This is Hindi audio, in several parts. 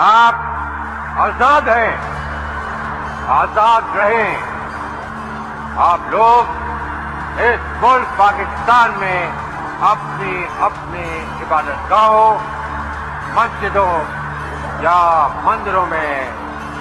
आप आजाद हैं, आजाद रहें। आप लोग इस मुल्क पाकिस्तान में अपनी अपनी इबादतगाहों, मस्जिदों या मंदिरों में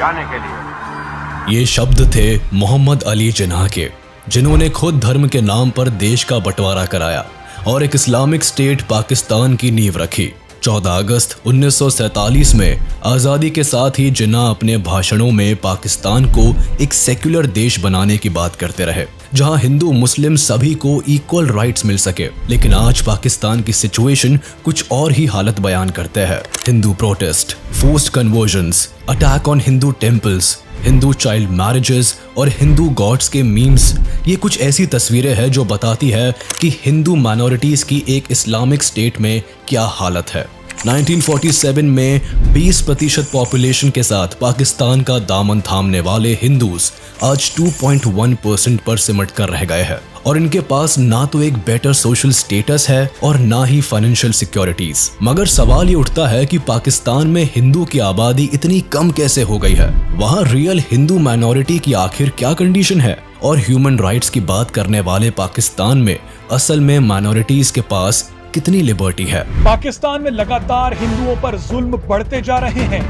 जाने के लिए। ये शब्द थे मोहम्मद अली जिन्ना के, जिन्होंने खुद धर्म के नाम पर देश का बंटवारा कराया और एक इस्लामिक स्टेट पाकिस्तान की नींव रखी। 14 अगस्त 1947 में आज़ादी के साथ ही जिन्ना अपने भाषणों में पाकिस्तान को एक सेक्युलर देश बनाने की बात करते रहे, जहां हिंदू मुस्लिम सभी को इक्वल राइट्स मिल सके। लेकिन आज पाकिस्तान की सिचुएशन कुछ और ही हालत बयान करते हैं। Hindu protest, forced convergence, attack on Hindu temples, Hindu child marriages और हिंदू गॉड्स के मीम्स, ये कुछ ऐसी तस्वीरें हैं जो बताती है कि हिंदू माइनॉरिटीज की एक इस्लामिक स्टेट में क्या हालत है। 1947 में 20% पॉपुलेशन के साथ पाकिस्तान का दामन थामने वाले हिंदूज आज 2.1% पर सिमट कर रह गए हैं और इनके पास ना तो एक बेटर सोशल स्टेटस है और ना ही फाइनेंशियल सिक्योरिटीज। मगर सवाल ये उठता है कि पाकिस्तान में हिंदू की आबादी इतनी कम कैसे हो गई है? वहाँ रियल हिंदू माइनॉरिटी की आखिर क्या कंडीशन है? और ह्यूमन राइट्स की बात करने वाले पाकिस्तान में असल में माइनॉरिटीज के पास कितनी लिबर्टी है? पाकिस्तान में लगातार हिंदुओं पर जुल्म बढ़ते जा रहे हैं।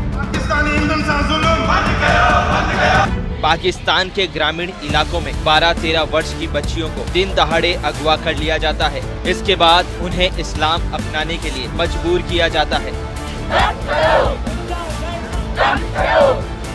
पाकिस्तान के ग्रामीण इलाकों में 12-13 वर्ष की बच्चियों को दिन दहाड़े अगवा कर लिया जाता है। इसके बाद उन्हें इस्लाम अपनाने के लिए मजबूर किया जाता है।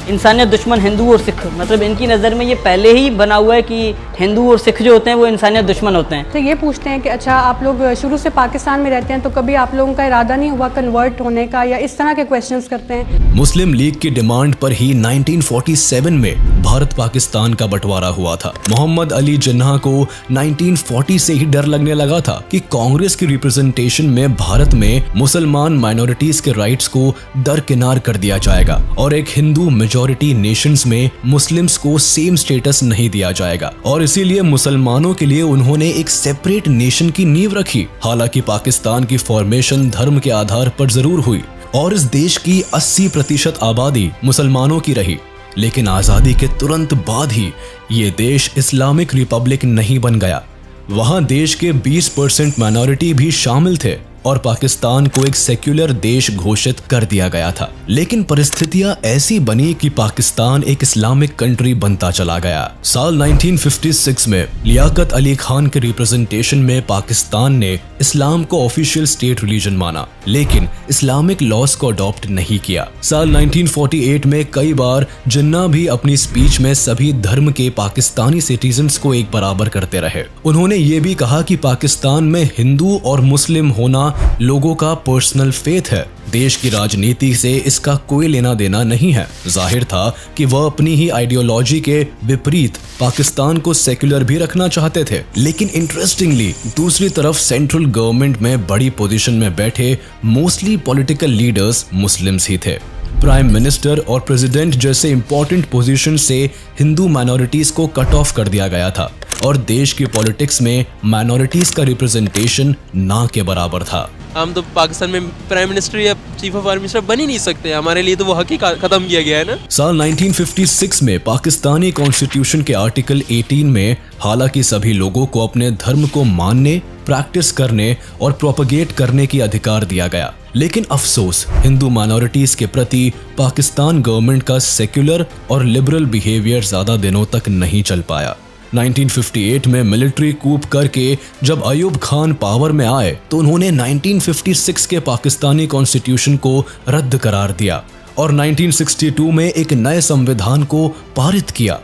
इंसानियत दुश्मन हिंदू और सिख, मतलब इनकी नज़र में ये पहले ही बना हुआ है कि हिंदू और सिख जो होते हैं वो इंसानियत दुश्मन होते हैं। तो ये पूछते हैं कि अच्छा आप लोग शुरू से पाकिस्तान में रहते हैं तो कभी आप लोगों का इरादा नहीं हुआ कन्वर्ट होने का, या इस तरह के क्वेश्चंस करते हैं। मुस्लिम लीग की डिमांड पर ही 1947 में भारत पाकिस्तान का बंटवारा हुआ था। मोहम्मद अली जिन्ना को 1940 से ही डर लगने लगा था कि कांग्रेस की रिप्रेजेंटेशन में भारत में मुसलमान माइनॉरिटीज के राइट्स को दरकिनार कर दिया जाएगा और एक हिंदू मेजॉरिटी नेशंस में मुस्लिम्स को सेम स्टेटस नहीं दिया जाएगा और इसीलिए मुसलमानों के लिए उन्होंने एक सेपरेट नेशन की नींव रखी। हालांकि पाकिस्तान की फॉर्मेशन धर्म के आधार पर जरूर हुई और इस देश की 80% आबादी मुसलमानों की रही, लेकिन आजादी के तुरंत बाद ही ये देश इस्लामिक रिपब्लिक नहीं बन गया। वहां देश के 20% माइनॉरिटी भी शामिल थे और पाकिस्तान को एक सेक्युलर देश घोषित कर दिया गया था। लेकिन परिस्थितियां ऐसी बनी कि पाकिस्तान एक इस्लामिक कंट्री बनता चला गया। साल 1956 में लियाकत अली खान के रिप्रेजेंटेशन में पाकिस्तान ने इस्लाम को ऑफिशियल स्टेट रिलीजन माना, लेकिन इस्लामिक लॉज को अडॉप्ट नहीं किया। साल 1948 में कई बार जिन्ना भी अपनी स्पीच में सभी धर्म के पाकिस्तानी सिटीजन्स को एक बराबर करते रहे। उन्होंने ये भी कहा कि पाकिस्तान में हिंदू और मुस्लिम होना लोगों का पर्सनल फेथ है, देश की राजनीति से इसका कोई लेना देना नहीं है। जाहिर था कि वह अपनी ही आइडियोलॉजी के विपरीत पाकिस्तान को सेक्युलर भी रखना चाहते थे। लेकिन इंटरेस्टिंगली दूसरी तरफ सेंट्रल गवर्नमेंट में बड़ी पोजीशन में बैठे मोस्टली पॉलिटिकल लीडर्स मुस्लिम्स ही थे। प्राइम मिनिस्टर और प्रेसिडेंट जैसे इंपॉर्टेंट पोजीशन से हिंदू माइनॉरिटीज को कट ऑफ कर दिया गया था और देश की पॉलिटिक्स में माइनॉरिटीज का रिप्रेजेंटेशन ना के बराबर था। हम तो पाकिस्तान में प्राइम मिनिस्टर या चीफ ऑफ आर्मी मिनिस्टर बन ही नहीं सकते, हमारे लिए तो वो हक ही खत्म किया गया है ना। साल 1956 में पाकिस्तानी कॉन्स्टिट्यूशन के आर्टिकल 18 में हालांकि सभी लोगों को अपने धर्म को मानने, प्रैक्टिस करने और प्रोपगेट करने की अधिकार दिया गया, लेकिन अफसोस हिंदू माइनॉरिटीज के प्रति पाकिस्तान गवर्नमेंट का सेक्युलर और लिबरल बिहेवियर ज्यादा दिनों तक नहीं चल पाया। 1958 में मिलिट्री कूप करके जब अयूब खान पावर में आए तो उन्होंने 1956 के पाकिस्तानी कॉन्स्टिट्यूशन को रद्द करार दिया और 1962 में एक नए संविधान को पारित किया।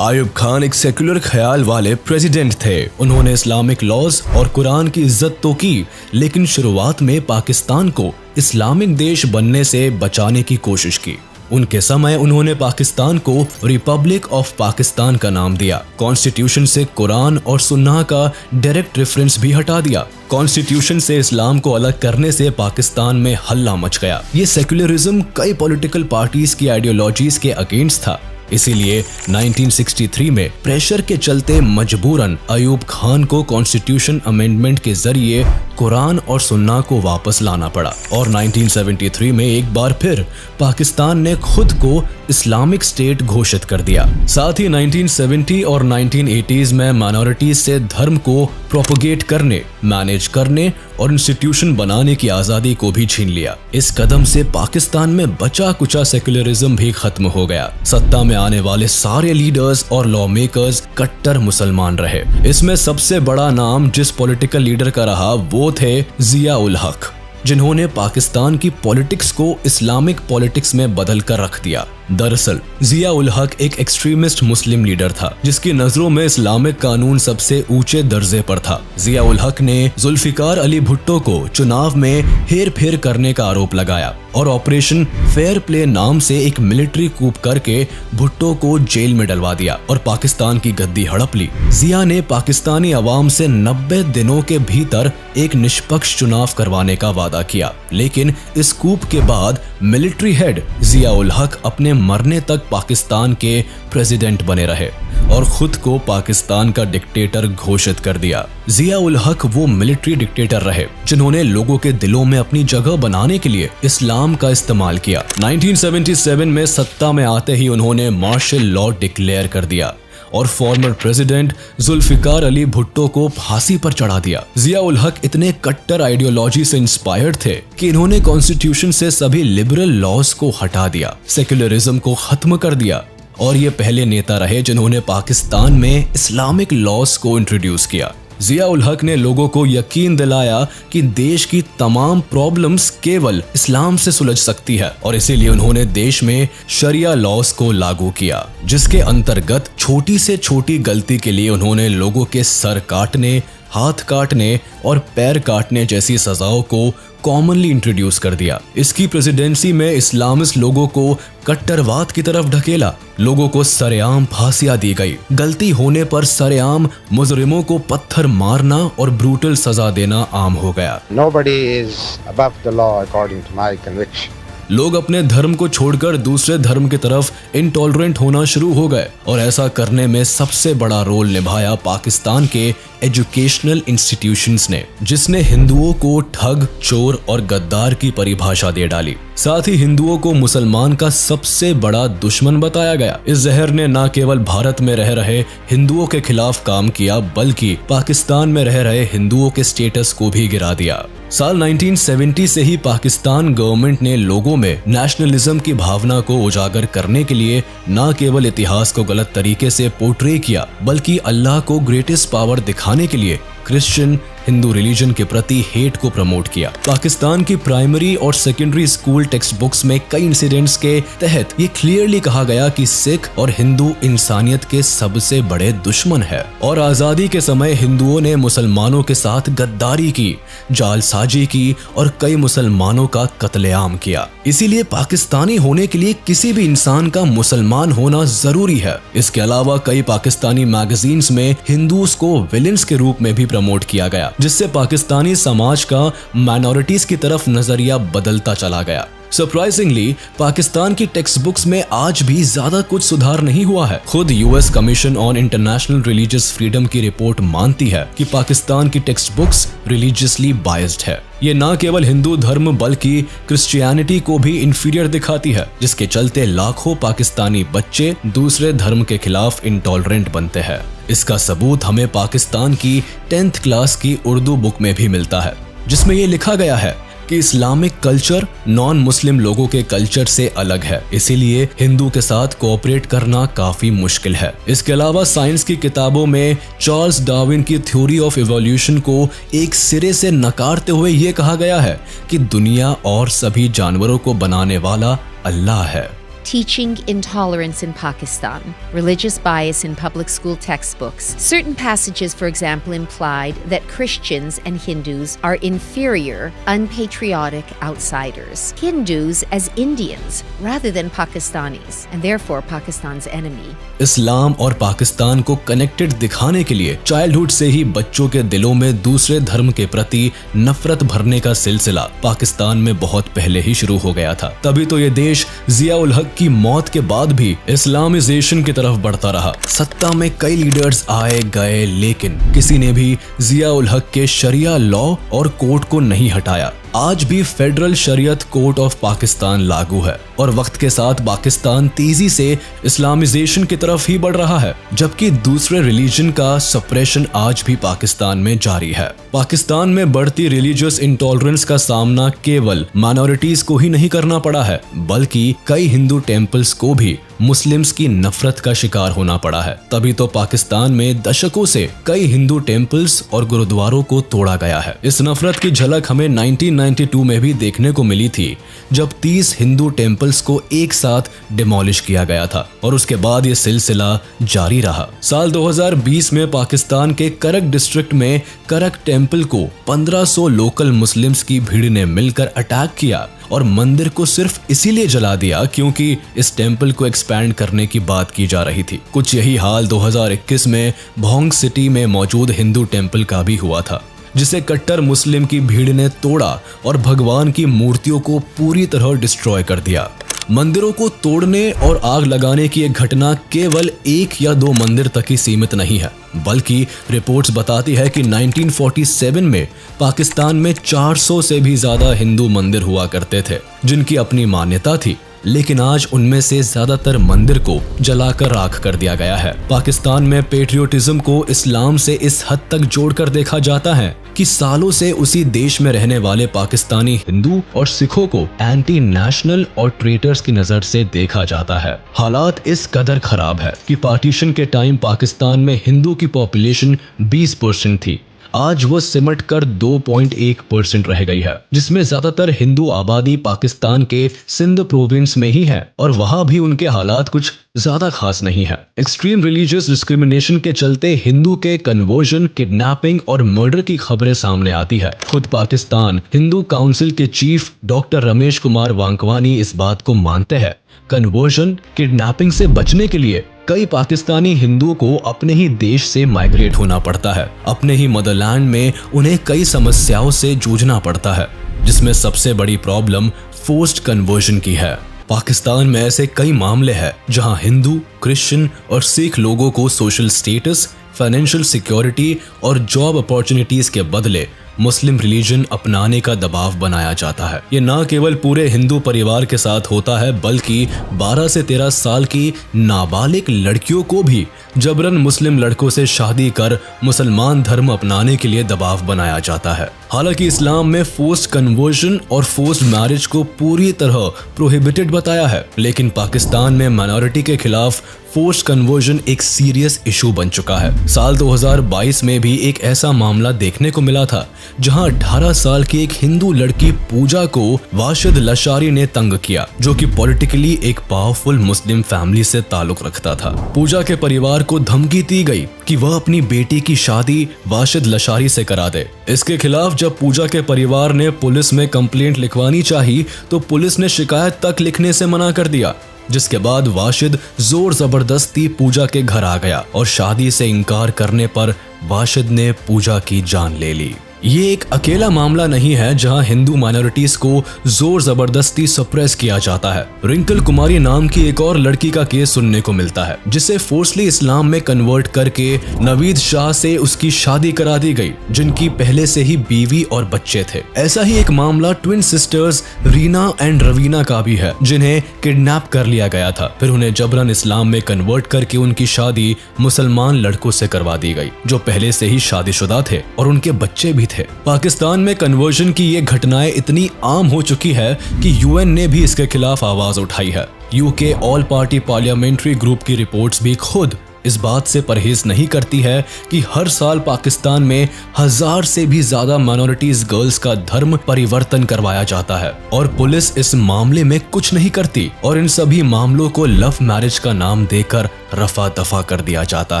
अयूब खान एक सेक्युलर ख्याल वाले प्रेसिडेंट थे। उन्होंने इस्लामिक लॉज और कुरान की इज्जत तो की, लेकिन शुरुआत में पाकिस्तान को इस्लामिक देश बनने से बचाने की कोशिश की। उनके समय उन्होंने पाकिस्तान को रिपब्लिक ऑफ पाकिस्तान का नाम दिया। कॉन्स्टिट्यूशन से कुरान और सुन्ना का डायरेक्ट रेफरेंस भी हटा दिया। कॉन्स्टिट्यूशन से इस्लाम को अलग करने से पाकिस्तान में हल्ला मच गया। ये सेक्युलरिज्म कई पॉलिटिकल पार्टीज की आइडियोलॉजीज के अगेंस्ट था। इसीलिए 1963 में प्रेशर के चलते मजबूरन अयूब खान को कॉन्स्टिट्यूशन अमेंडमेंट के जरिए कुरान और सुन्ना को वापस लाना पड़ा और 1973 में एक बार फिर पाकिस्तान ने खुद को इस्लामिक स्टेट घोषित कर दिया। साथ ही 1970 और 1980s में माइनॉरिटीज से धर्म को प्रोपोगेट करने, मैनेज करने और इंस्टीट्यूशन बनाने की आजादी को भी छीन लिया। इस कदम से पाकिस्तान में बचा कुचा सेक्युलरिज्म भी खत्म हो गया। सत्ता में आने वाले सारे लीडर्स और लॉ मेकर्स कट्टर मुसलमान रहे। इसमें सबसे बड़ा नाम जिस पॉलिटिकल लीडर का रहा वो थे जिया उल हक, जिन्होंने पाकिस्तान की पॉलिटिक्स को इस्लामिक पॉलिटिक्स में बदल कर रख दिया। दरअसल जिया उल हक एक एक्सट्रीमिस्ट मुस्लिम लीडर था जिसकी नजरों में इस्लामिक कानून सबसे ऊंचे दर्जे पर था। जिया उल हक ने जुल्फिकार अली भुट्टो को चुनाव में हेर फेर करने का आरोप लगाया और ऑपरेशन फेयर प्ले नाम से एक मिलिट्री कूप करके भुट्टो को जेल में डलवा दिया और पाकिस्तान की गद्दी हड़प ली। जिया ने पाकिस्तानी अवाम से 90 दिनों के भीतर एक निष्पक्ष चुनाव करवाने का वादा किया, लेकिन इस कूप के बाद मिलिट्री हेड जिया उल हक अपने मरने तक पाकिस्तान के प्रेसिडेंट बने रहे और खुद को पाकिस्तान का डिक्टेटर घोषित कर दिया। जिया उल हक वो मिलिट्री डिक्टेटर रहे जिन्होंने लोगों के दिलों में अपनी जगह बनाने के लिए इस्लाम का इस्तेमाल किया। 1977 में सत्ता में आते ही उन्होंने मार्शल लॉ डिक्लेयर कर दिया और फॉर्मर प्रेसिडेंट जुल्फिकार अली भुट्टो को फांसी पर चढ़ा दिया। जिया उल हक इतने कट्टर आइडियोलॉजी से इंस्पायर्ड थे कि इन्होंने कॉन्स्टिट्यूशन से सभी लिबरल लॉज को हटा दिया, सेक्युलरिज्म को खत्म कर दिया और ये पहले नेता रहे जिन्होंने पाकिस्तान में इस्लामिक लॉज को इंट्रोड्यूस किया। जिया उल हक ने लोगों को यकीन दिलाया कि देश की तमाम प्रॉब्लम्स केवल इस्लाम से सुलझ सकती है और इसीलिए उन्होंने देश में शरिया लॉज को लागू किया, जिसके अंतर्गत छोटी से छोटी गलती के लिए उन्होंने लोगों के सर काटने, हाथ काटने और पैर काटने जैसी सजाओं को कॉमनली इंट्रोड्यूस कर दिया। इसकी प्रेसिडेंसी में इस्लामिस्ट लोगों को कट्टरवाद की तरफ ढकेला, लोगों को सरेआम फांसियां दी गई, गलती होने पर सरेआम मुजरिमों को पत्थर मारना और ब्रूटल सजा देना आम हो गया। Nobody is above the law according to my conviction. लोग अपने धर्म को छोड़कर दूसरे धर्म की तरफ इंटॉलरेंट होना शुरू हो गए और ऐसा करने में सबसे बड़ा रोल निभाया पाकिस्तान के एजुकेशनल इंस्टीट्यूशंस ने, जिसने हिंदुओं को ठग, चोर और गद्दार की परिभाषा दे डाली। साथ ही हिंदुओं को मुसलमान का सबसे बड़ा दुश्मन बताया गया। इस जहर ने न केवल भारत में रह रहे हिंदुओं के खिलाफ काम किया बल्कि पाकिस्तान में रह रहे हिंदुओं के स्टेटस को भी गिरा दिया। साल 1970 से ही पाकिस्तान गवर्नमेंट ने लोगों में नेशनलिज्म की भावना को उजागर करने के लिए न केवल इतिहास को गलत तरीके से पोर्ट्रे किया बल्कि अल्लाह को ग्रेटेस्ट पावर दिखाने के लिए क्रिश्चियन हिंदू रिलीजन के प्रति हेट को प्रमोट किया। पाकिस्तान की प्राइमरी और सेकेंडरी स्कूल टेक्स्ट बुक्स में कई इंसिडेंट्स के तहत ये क्लियरली कहा गया कि सिख और हिंदू इंसानियत के सबसे बड़े दुश्मन है और आजादी के समय हिंदुओं ने मुसलमानों के साथ गद्दारी की, जालसाजी की और कई मुसलमानों का कत्लेआम किया। इसीलिए पाकिस्तानी होने के लिए किसी भी इंसान का मुसलमान होना जरूरी है। इसके अलावा कई पाकिस्तानी मैगजीन्स में हिंदूज को विलेंस के रूप में भी प्रमोट किया गया, जिससे पाकिस्तानी समाज का माइनॉरिटीज की तरफ नजरिया बदलता चला गया। सरप्राइजिंगली पाकिस्तान की टेक्स्ट बुक्स में आज भी ज्यादा कुछ सुधार नहीं हुआ है। खुद US commission on international religious freedom की रिपोर्ट मानती है कि पाकिस्तान की टेक्स्ट बुक्स रिलीजियसली बायस्ड है। ये न केवल हिंदू धर्म बल्कि क्रिश्चियनिटी को भी इंफीरियर दिखाती है, जिसके चलते लाखों पाकिस्तानी बच्चे दूसरे धर्म के खिलाफ इंटॉलरेंट बनते हैं। इसका सबूत हमें पाकिस्तान की 10th क्लास की उर्दू बुक में भी मिलता है, जिसमें ये लिखा गया है कि इस्लामिक कल्चर नॉन मुस्लिम लोगों के कल्चर से अलग है, इसीलिए हिंदू के साथ कोऑपरेट करना काफी मुश्किल है। इसके अलावा साइंस की किताबों में चार्ल्स डार्विन की थ्योरी ऑफ इवोल्यूशन को एक सिरे से नकारते हुए ये कहा गया है कि दुनिया और सभी जानवरों को बनाने वाला अल्लाह है। Teaching intolerance in Pakistan, religious bias in public school textbooks. Certain passages, for example, implied that Christians and Hindus are inferior, unpatriotic outsiders. Hindus as Indians rather than Pakistanis, and therefore Pakistan's enemy. इस्लाम और पाकिस्तान को कनेक्टेड दिखाने के लिए चाइल्डहुड से ही बच्चों के दिलों में दूसरे धर्म के प्रति नफरत भरने का सिलसिला पाकिस्तान में बहुत पहले ही शुरू हो गया था। तभी तो ये देश जिया उल हक मुबारक की मौत के बाद भी इस्लामाइजेशन की तरफ बढ़ता रहा। सत्ता में कई लीडर्स आए गए, लेकिन किसी ने भी जिया उल हक के शरिया लॉ और कोर्ट को नहीं हटाया। आज भी फेडरल शरीयत कोर्ट ऑफ पाकिस्तान लागू है और वक्त के साथ पाकिस्तान तेजी से इस्लामाइजेशन की तरफ ही बढ़ रहा है, जबकि दूसरे रिलीजन का सप्रेशन आज भी पाकिस्तान में जारी है। पाकिस्तान में बढ़ती रिलीजियस इंटॉलरेंस का सामना केवल माइनॉरिटीज को ही नहीं करना पड़ा है, बल्कि कई हिंदू टेम्पल्स को भी मुस्लिम्स की नफरत का शिकार होना पड़ा है। तभी तो पाकिस्तान में दशकों से कई हिंदू टेम्पल्स और गुरुद्वारों को तोड़ा गया है। इस नफरत की झलक हमें 1992 में भी देखने को मिली थी, जब 30 हिंदू टेम्पल्स को एक साथ डिमोलिश किया गया था और उसके बाद ये सिलसिला जारी रहा। साल 2020 में पाकिस्तान के करक डिस्ट्रिक्ट में करक टेम्पल को 1500 लोकल मुस्लिम्स की भीड़ ने मिलकर अटैक किया और मंदिर को सिर्फ इसीलिए जला दिया क्योंकि इस टेम्पल को एक्सपैंड करने की बात की जा रही थी। कुछ यही हाल 2021 में भोंग सिटी में मौजूद हिंदू टेम्पल का भी हुआ था, जिसे कट्टर मुस्लिम की भीड़ ने तोड़ा और भगवान की मूर्तियों को पूरी तरह डिस्ट्रॉय कर दिया। मंदिरों को तोड़ने और आग लगाने की एक घटना केवल 1 या 2 मंदिर तक ही सीमित नहीं है, बल्कि रिपोर्ट्स बताती है कि 1947 में पाकिस्तान में 400 से भी ज्यादा हिंदू मंदिर हुआ करते थे, जिनकी अपनी मान्यता थी, लेकिन आज उनमें से ज्यादातर मंदिर को जलाकर राख कर दिया गया है। पाकिस्तान में पेट्रियोटिज्म को इस्लाम से इस हद तक जोड़कर देखा जाता है कि सालों से उसी देश में रहने वाले पाकिस्तानी हिंदू और सिखों को एंटी नेशनल और ट्रेटर्स की नजर से देखा जाता है। हालात इस कदर खराब है कि पार्टीशन के टाइम पाकिस्तान में हिंदू की पॉपुलेशन 20% थी, आज वो सिमट कर 2.1% रह गई है, जिसमें ज्यादातर हिंदू आबादी पाकिस्तान के सिंध प्रोविंस में ही है और वहां भी उनके हालात कुछ ज्यादा खास नहीं है। एक्सट्रीम रिलीजियस डिस्क्रिमिनेशन के चलते हिंदू के कन्वर्जन, किडनैपिंग और मर्डर की खबरें सामने आती है। खुद पाकिस्तान हिंदू काउंसिल के चीफ डॉक्टर रमेश कुमार वांकवानी इस बात को मानते हैं। कन्वर्जन, किडनैपिंग से बचने के लिए कई पाकिस्तानी हिंदुओं को अपने ही देश से माइग्रेट होना पड़ता है। अपने ही मदरलैंड में उन्हें कई समस्याओं से जूझना पड़ता है, जिसमें सबसे बड़ी प्रॉब्लम फोर्स्ड कन्वर्जन की है। पाकिस्तान में ऐसे कई मामले हैं जहां हिंदू, क्रिश्चियन और सिख लोगों को सोशल स्टेटस, फाइनेंशियल सिक्योरिटी और जॉब अपॉर्चुनिटीज के बदले मुस्लिम रिलीजन अपनाने का दबाव बनाया जाता है। ये न केवल पूरे हिंदू परिवार के साथ होता है, बल्कि 12 से 13 साल की नाबालिग लड़कियों को भी जबरन मुस्लिम लड़कों से शादी कर मुसलमान धर्म अपनाने के लिए दबाव बनाया जाता है। हालांकि इस्लाम में फोर्स्ड कन्वर्जन और फोर्स्ड मैरिज को पूरी तरह प्रोहिबिटेड बताया है, लेकिन पाकिस्तान में माइनॉरिटी के खिलाफ फोर्स्ड कन्वर्जन एक सीरियस इशू बन चुका है। साल 2022 में भी एक ऐसा मामला देखने को मिला था जहां 18 साल की एक हिंदू लड़की पूजा को वाशिद लशारी ने तंग किया, जो कि पॉलिटिकली एक पावरफुल मुस्लिम फैमिली से ताल्लुक रखता था। पूजा के परिवार को धमकी दी गई कि वह अपनी बेटी की शादी वाशिद लशारी से करा दे। इसके खिलाफ जब पूजा के परिवार ने पुलिस में कंप्लेंट लिखवानी चाही तो पुलिस ने शिकायत तक लिखने से मना कर दिया, जिसके बाद वाशिद जोर जबरदस्ती पूजा के घर आ गया और शादी से इनकार करने पर वाशिद ने पूजा की जान ले ली। ये एक अकेला मामला नहीं है जहां हिंदू माइनॉरिटीज को जोर जबरदस्ती सप्रेस किया जाता है। रिंकल कुमारी नाम की एक और लड़की का केस सुनने को मिलता है, जिसे फोर्सली इस्लाम में कन्वर्ट करके नवीद शाह से उसकी शादी करा दी गई, जिनकी पहले से ही बीवी और बच्चे थे। ऐसा ही एक मामला twin sisters Reena and Raveena का भी है, जिन्हें किडनैप कर लिया गया था, फिर उन्हें जबरन इस्लाम में कन्वर्ट करके उनकी शादी मुसलमान लड़कों से करवा दी गई, जो पहले से ही शादीशुदा थे और उनके बच्चे भी थे। पाकिस्तान में कन्वर्जन की ये घटनाएं इतनी आम हो चुकी है कि यूएन ने भी इसके खिलाफ आवाज उठाई है। UK all party parliamentary group की रिपोर्ट्स भी खुद इस बात से परहेज नहीं करती है कि हर साल पाकिस्तान में 1000 से भी ज्यादा माइनॉरिटीज गर्ल्स का धर्म परिवर्तन करवाया जाता है और पुलिस इस मामले में कुछ नहीं करती और इन सभी मामलों को लव मैरिज का नाम देकर रफा दफा कर दिया जाता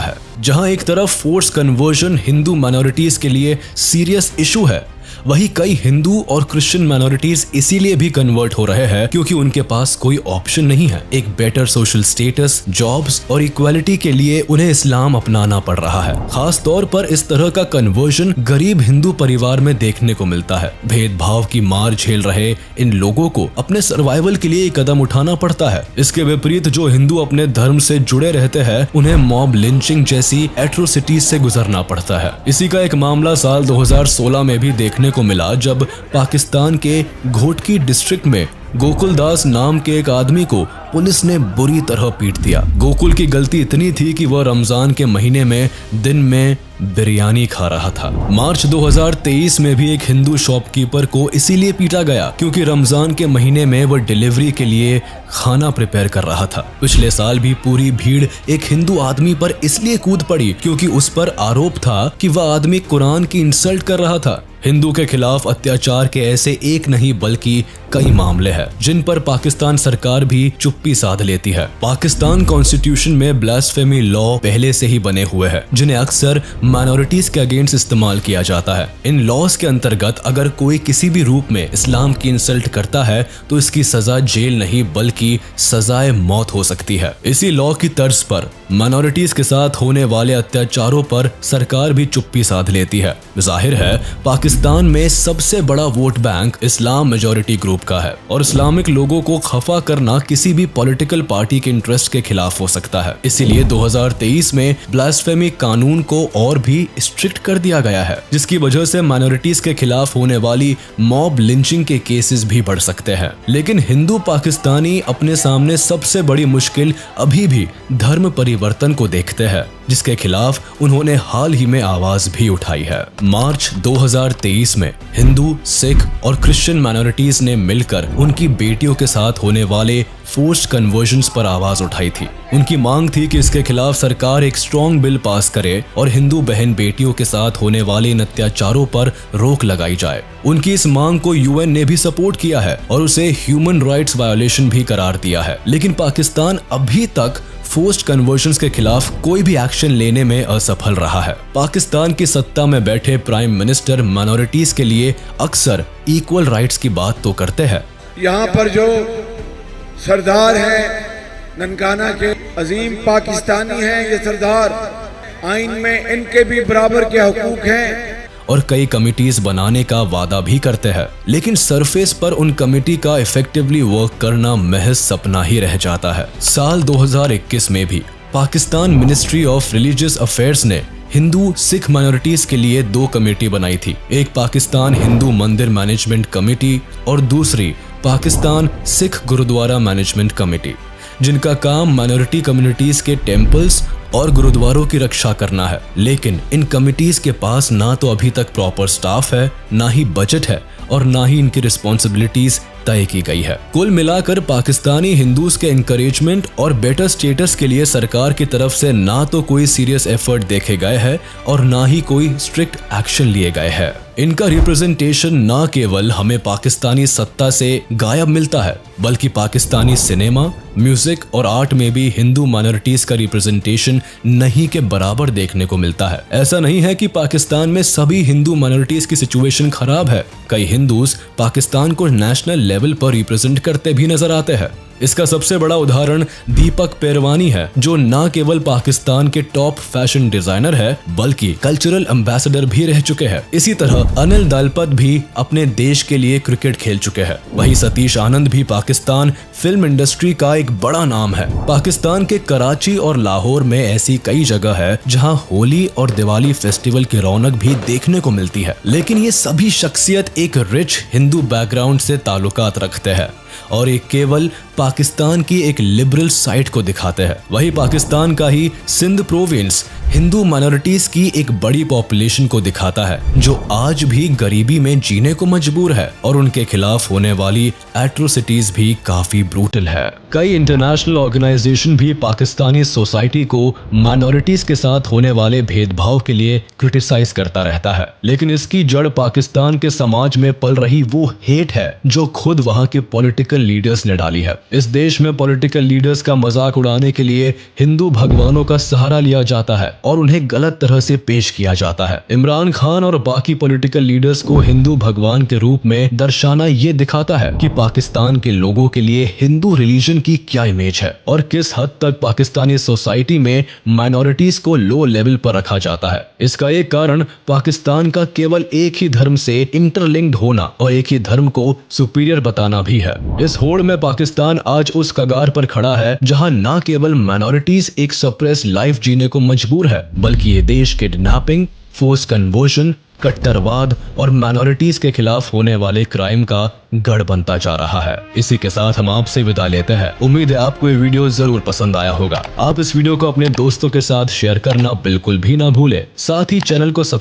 है। जहां एक तरफ फोर्स कन्वर्जन हिंदू माइनॉरिटीज के लिए सीरियस इशू है, वही कई हिंदू और क्रिश्चियन माइनॉरिटीज इसीलिए भी कन्वर्ट हो रहे हैं क्योंकि उनके पास कोई ऑप्शन नहीं है। एक बेटर सोशल स्टेटस, जॉब्स और इक्वालिटी के लिए उन्हें इस्लाम अपनाना पड़ रहा है। खास तौर पर इस तरह का कन्वर्जन गरीब हिंदू परिवार में देखने को मिलता है। भेदभाव की मार झेल रहे इन लोगों को अपने सर्वाइवल के लिए कदम उठाना पड़ता है। इसके विपरीत जो हिंदू अपने धर्म से जुड़े रहते हैं उन्हें मॉब लिंचिंग जैसी एट्रोसिटीज से गुजरना पड़ता है। इसी का एक मामला साल 2016 में भी देखने को मिला जब पाकिस्तान के घोटकी डिस्ट्रिक्ट में गोकुल दास नाम के एक आदमी को पुलिस ने बुरी तरह पीट दिया। गोकुल की गलती इतनी थी कि वह रमजान के महीने में दिन में बिरयानी खा रहा था। मार्च 2023 में भी एक हिंदू शॉपकीपर को इसीलिए पीटा गया क्योंकि रमजान के महीने में वह डिलीवरी के लिए खाना प्रिपेयर कर रहा था। पिछले साल भी पूरी भीड़ एक हिंदू आदमी पर इसलिए कूद पड़ी क्योंकि उस पर आरोप था कि वह आदमी कुरान की इंसल्ट कर रहा था। हिंदू के खिलाफ अत्याचार के ऐसे एक नहीं बल्कि कई मामले हैं जिन पर पाकिस्तान सरकार भी चुप्पी साध लेती है। पाकिस्तान कॉन्स्टिट्यूशन में ब्लास्फेमी लॉ पहले से ही बने हुए हैं जिन्हें अक्सर माइनॉरिटीज के अगेंस्ट इस्तेमाल किया जाता है। इन लॉज के अंतर्गत अगर कोई किसी भी रूप में इस्लाम की इंसल्ट करता है तो इसकी सजा जेल नहीं बल्कि सजाए मौत हो सकती है। इसी लॉ की तर्ज पर माइनॉरिटीज के साथ होने वाले अत्याचारों पर सरकार भी चुप्पी साध लेती है। जाहिर है पाकिस्तान में सबसे बड़ा वोट बैंक इस्लाम मेजॉरिटी ग्रुप का है और इस्लामिक लोगों को खफा करना किसी भी पॉलिटिकल पार्टी के इंटरेस्ट के खिलाफ हो सकता है। इसीलिए 2023 में ब्लास्फेमी कानून को और भी स्ट्रिक्ट कर दिया गया है जिसकी वजह से माइनॉरिटीज के खिलाफ होने वाली मॉब लिंचिंग के केसेस भी बढ़ सकते हैं। लेकिन हिंदू पाकिस्तानी अपने सामने सबसे बड़ी मुश्किल अभी भी धर्म परिवर्तन को देखते हैं जिसके खिलाफ उन्होंने हाल ही में आवाज भी उठाई है। मार्च 2023 में हिंदू, सिख और क्रिश्चियन माइनॉरिटीज ने मिलकर उनकी बेटियों के साथ होने वाले फोर्स्ड कन्वर्जन्स पर आवाज उठाई थी। उनकी मांग थी कि इसके खिलाफ सरकार एक स्ट्रॉन्ग बिल पास करे और हिंदू बहन बेटियों के साथ होने वाले इन अत्याचारों पर रोक लगाई जाए। उनकी इस मांग को यूएन ने भी सपोर्ट किया है और उसे ह्यूमन राइट्स वायोलेशन भी करार दिया है। लेकिन पाकिस्तान अभी तक फोर्स्ड कन्वर्जन्स के खिलाफ कोई भी एक्शन लेने में असफल रहा है। पाकिस्तान की सत्ता में बैठे प्राइम मिनिस्टर माइनॉरिटीज के लिए अक्सर इक्वल राइट्स की बात तो करते हैं। यहाँ पर जो सरदार है ननकाना के अजीम पाकिस्तानी हैं, ये सरदार आइन में इनके भी बराबर के हुकूक हैं और कई कमिटीज बनाने का वादा भी करते हैं। लेकिन सरफेस पर उन कमेटी का इफेक्टिवली वर्क करना महज सपना ही रह जाता है। साल 2021 में भी Pakistan ministry of religious affairs ने हिंदू सिख माइनॉरिटीज के लिए 2 कमेटी बनाई थी। एक पाकिस्तान हिंदू मंदिर मैनेजमेंट कमेटी और दूसरी पाकिस्तान सिख गुरुद्वारा मैनेजमेंट कमेटी, जिनका काम माइनॉरिटी कम्युनिटीज के टेम्पल्स और गुरुद्वारों की रक्षा करना है। लेकिन इन कमिटीज के पास ना तो अभी तक प्रॉपर स्टाफ है, ना ही बजट है और ना ही इनकी रिस्पॉन्सिबिलिटीज तय की गई है। कुल मिलाकर पाकिस्तानी हिंदूज के एनकरेजमेंट और बेटर स्टेटस के लिए सरकार की तरफ से ना तो कोई सीरियस एफर्ट देखे गए हैं और ना ही कोई स्ट्रिक्ट एक्शन लिए गए हैं। इनका रिप्रेजेंटेशन न केवल हमें पाकिस्तानी सत्ता से गायब मिलता है बल्कि पाकिस्तानी सिनेमा, म्यूजिक और आर्ट में भी हिंदू माइनॉरिटीज का रिप्रेजेंटेशन नहीं के बराबर देखने को मिलता है। ऐसा नहीं है कि पाकिस्तान में सभी हिंदू माइनॉरिटीज की सिचुएशन खराब है। कई हिंदूज पाकिस्तान को नेशनल लेवल पर रिप्रेजेंट करते भी नजर आते हैं। इसका सबसे बड़ा उदाहरण दीपक पेरवानी है, जो न केवल पाकिस्तान के टॉप फैशन डिजाइनर है बल्कि कल्चरल एम्बेसडर भी रह चुके हैं। इसी तरह अनिल दलपत भी अपने देश के लिए क्रिकेट खेल चुके हैं। वहीं सतीश आनंद भी पाकिस्तान फिल्म इंडस्ट्री का एक बड़ा नाम है। पाकिस्तान के कराची और लाहौर में ऐसी कई जगह है जहां होली और दिवाली फेस्टिवल की रौनक भी देखने को मिलती है। लेकिन ये सभी शख्सियत एक रिच हिंदू बैकग्राउंड से ताल्लुकात रखते हैं और ये केवल पाकिस्तान की एक लिबरल साइड को दिखाते हैं। वही पाकिस्तान का ही सिंध प्रोविंस हिंदू माइनॉरिटीज की एक बड़ी पॉपुलेशन को दिखाता है जो आज भी गरीबी में जीने को मजबूर है और उनके खिलाफ होने वाली एट्रोसिटीज भी काफी ब्रूटल है। कई इंटरनेशनल ऑर्गेनाइजेशन भी पाकिस्तानी सोसाइटी को माइनॉरिटीज के साथ होने वाले भेदभाव के लिए क्रिटिसाइज करता रहता है, लेकिन इसकी जड़ पाकिस्तान के समाज में पल रही वो हेट है जो खुद वहाँ के पॉलिटिकल लीडर्स ने डाली है। इस देश में पॉलिटिकल लीडर्स का मजाक उड़ाने के लिए हिंदू भगवानों का सहारा लिया जाता है और उन्हें गलत तरह से पेश किया जाता है। इमरान खान और बाकी पॉलिटिकल लीडर्स को हिंदू भगवान के रूप में दर्शाना ये दिखाता है कि पाकिस्तान के लोगों के लिए हिंदू रिलीजन की क्या इमेज है और किस हद तक पाकिस्तानी सोसाइटी में माइनॉरिटीज को लो लेवल पर रखा जाता है। इसका एक कारण पाकिस्तान का केवल एक ही धर्म से इंटरलिंक्ड होना और एक ही धर्म को सुपीरियर बताना भी है। इस होड़ में पाकिस्तान आज उस कगार पर खड़ा है जहां ना केवल माइनॉरिटीज एक सप्रेस लाइफ जीने को मजबूर है, बल्कि ये देश किडनैपिंग, फोर्स कन्वर्जन, कट्टरवाद और माइनॉरिटीज के खिलाफ होने वाले क्राइम का गढ़ बनता जा रहा है। इसी के साथ हम आपसे विदा लेते हैं। उम्मीद है आपको ये वीडियो जरूर पसंद आया होगा। आप इस वीडियो को अपने दोस्तों के साथ शेयर करना बिल्कुल भी ना भूले। साथ ही चैनल को सब्सक्राइब